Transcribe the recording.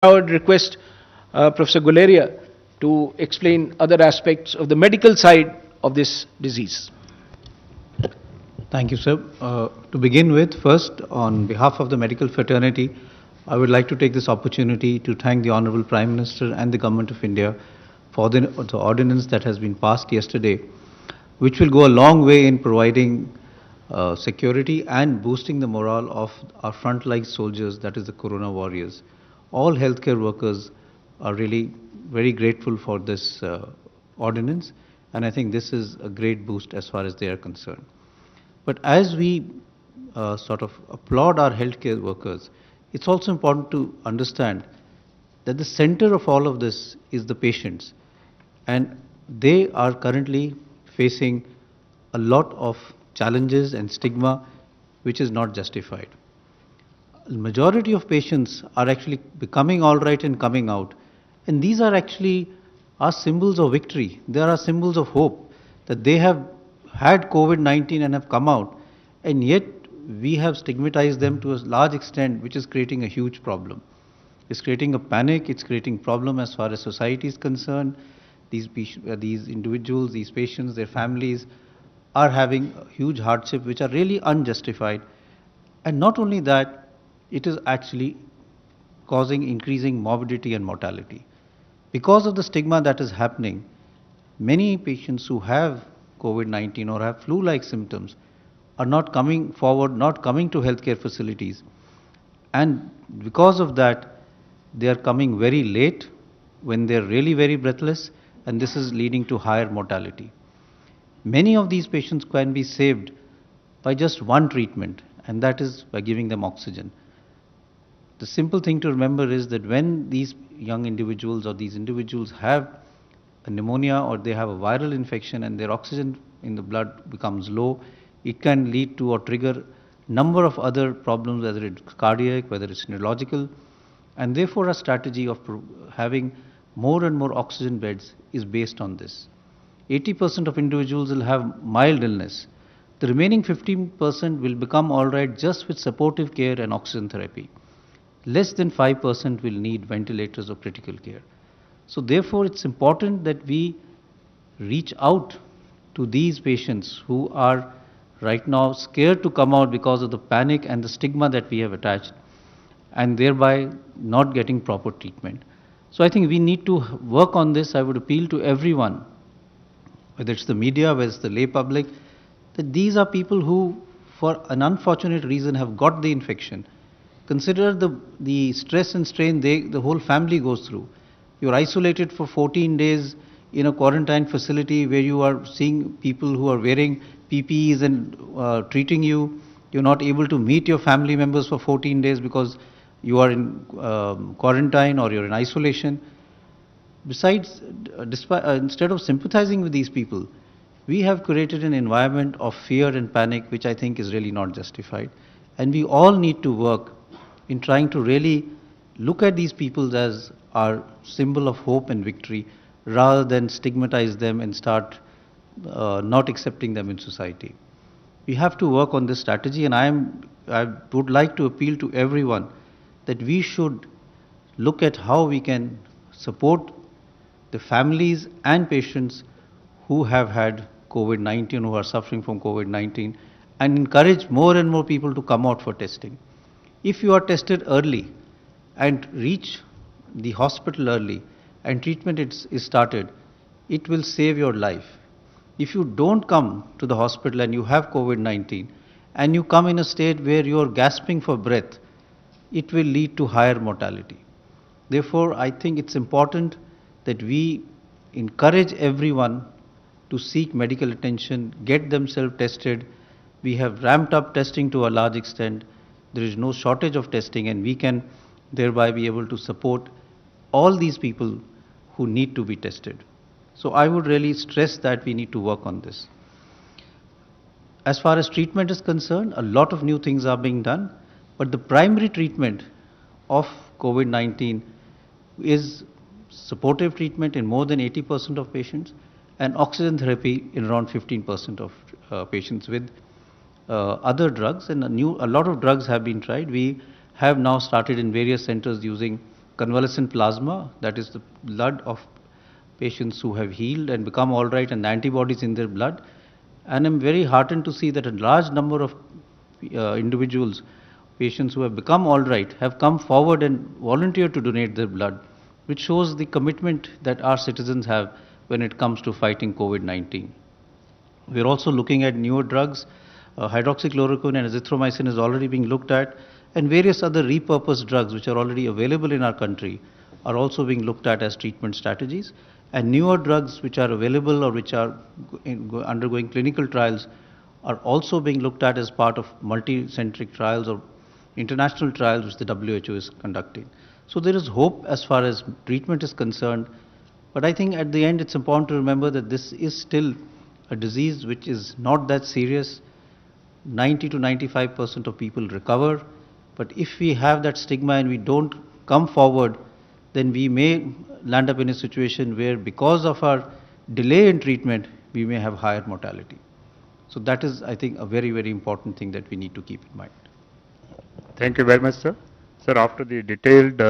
I would request Professor Guleria to explain other aspects of the medical side of this disease. Thank you, sir. To begin with, first, on behalf of the medical fraternity, I would like to take this opportunity to thank the Honorable Prime Minister and the Government of India for the ordinance that has been passed yesterday, which will go a long way in providing security and boosting the morale of our frontline soldiers, that is the Corona warriors. All healthcare workers are really very grateful for this ordinance, and I think this is a great boost as far as they are concerned. But as we sort of applaud our healthcare workers, it's also important to understand that the center of all of this is the patients, and they are currently facing a lot of challenges and stigma which is not justified. The majority of patients are actually becoming all right and coming out, and these are actually our symbols of victory. They are symbols of hope that they have had COVID-19 and have come out, and yet we have stigmatized them to a large extent, which is creating a huge problem. It's creating a panic, it's creating problem as far as society is concerned. These individuals, these patients, their families are having a huge hardship which are really unjustified. And not only that, it is actually causing increasing morbidity and mortality. Because of the stigma that is happening, many patients who have COVID-19 or have flu-like symptoms are not coming forward, not coming to healthcare facilities. And because of that, they are coming very late when they are really very breathless, and this is leading to higher mortality. Many of these patients can be saved by just one treatment, and that is by giving them oxygen. The simple thing to remember is that when these young individuals or these individuals have a pneumonia or they have a viral infection and their oxygen in the blood becomes low, it can lead to or trigger number of other problems, whether it's cardiac, whether it's neurological, and therefore a strategy of having more and more oxygen beds is based on this. 80% of individuals will have mild illness. The remaining 15% will become all right just with supportive care and oxygen therapy. Less than 5% will need ventilators or critical care. So therefore, it's important that we reach out to these patients who are right now scared to come out because of the panic and the stigma that we have attached, and thereby not getting proper treatment. So I think we need to work on this. I would appeal to everyone, whether it's the media, whether it's the lay public, that these are people who, for an unfortunate reason, have got the infection. Consider the stress and strain the whole family goes through. You're isolated for 14 days in a quarantine facility where you are seeing people who are wearing PPEs and treating you. You're not able to meet your family members for 14 days because you are in quarantine or you're in isolation. Besides, instead of sympathizing with these people, we have created an environment of fear and panic which I think is really not justified. And we all need to work in trying to really look at these people as our symbol of hope and victory, rather than stigmatize them and start not accepting them in society. We have to work on this strategy, and I would like to appeal to everyone that we should look at how we can support the families and patients who have had COVID-19, who are suffering from COVID-19, and encourage more and more people to come out for testing. If you are tested early and reach the hospital early and treatment is started, it will save your life. If you don't come to the hospital and you have COVID-19 and you come in a state where you are gasping for breath, it will lead to higher mortality. Therefore, I think it's important that we encourage everyone to seek medical attention, get themselves tested. We have ramped up testing to a large extent. There is no shortage of testing, and we can thereby be able to support all these people who need to be tested. So I would really stress that we need to work on this. As far as treatment is concerned, a lot of new things are being done, but the primary treatment of COVID-19 is supportive treatment in more than 80% of patients and oxygen therapy in around 15% of patients with other drugs, and a lot of drugs have been tried. We have now started in various centers using convalescent plasma, that is the blood of patients who have healed and become all right and the antibodies in their blood. And I'm very heartened to see that a large number of individuals, patients who have become all right, have come forward and volunteered to donate their blood, which shows the commitment that our citizens have when it comes to fighting COVID-19. We're also looking at newer drugs. Hydroxychloroquine and azithromycin is already being looked at, and various other repurposed drugs which are already available in our country are also being looked at as treatment strategies. And newer drugs which are available or which are undergoing clinical trials are also being looked at as part of multi-centric trials or international trials which the WHO is conducting. So there is hope as far as treatment is concerned, but I think at the end it's important to remember that this is still a disease which is not that serious. 90 to 95% of people recover, but if we have that stigma and we don't come forward, then we may land up in a situation where because of our delay in treatment, we may have higher mortality. So that is, I think, a very, very important thing that we need to keep in mind. Thank you very much, sir. Sir, after the detailed